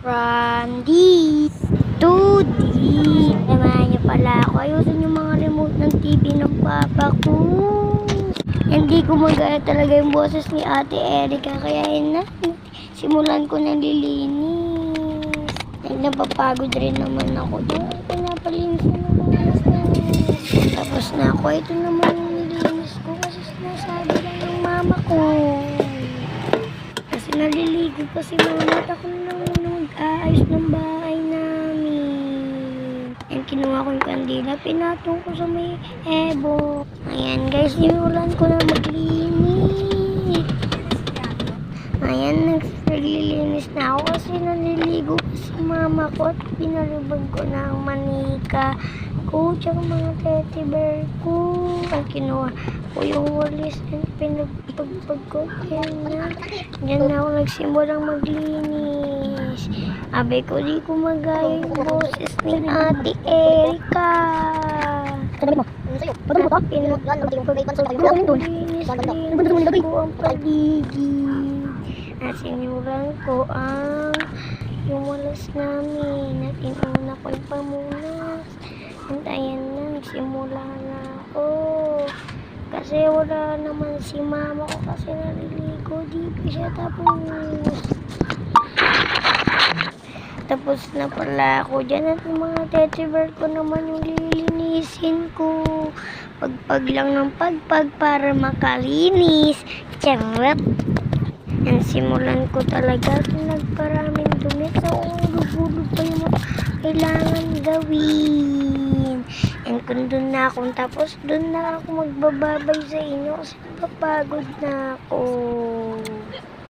Randy 2D. Samahan niyo pala ako. Ayusin yung mga remote ng TV ng papa ko. Hindi ko magaya talaga yung boses ni Ate Erika. Kaya yun na. Simulan ko na lilinis. Napapagod rin naman ako doon. Pinapalinis na naman tapos na ako. Ito naman yung nilinis ko. Kasi sinasabi lang ng mama ko. Kasi naliligo kasi mama. Ako na mag-aayos ng bahay namin. And kinuha ko yung kandila. Pinatong ko sa may ebo. Ayan guys, simulan ko na maglinis. Ayan, naglilinis na ako kasi naliligo ko sa mama ko at pinalubag ko na ang manika ko tsaka mga teddy bear ko. Ang kinuha ko yung walis and pinagpagpag ko. Diyan na ako nagsimulang maglinis. Abay ko, di ko magaya yung boses ni Ate Erika. Pinagpagpag ko ang paligid. At sinimulan ko ang yung walis namin. At inuna ko yung pamunas. At ayan na, nagsimula na ako. Kasi wala naman si mama ko kasi naliligo. Di pa siya tapos na pala ako dyan. At yung mga teddy bear ko naman yung lilinisin ko. Pagpag lang ng pagpag para makalinis. Charot! Yan, simulan ko talaga. Nagparaming dumi. So, ulog-ulog pa yung mga kailangan gawin. And kung doon na ako tapos, doon na ako magbababay sa inyo kasi napapagod na ako.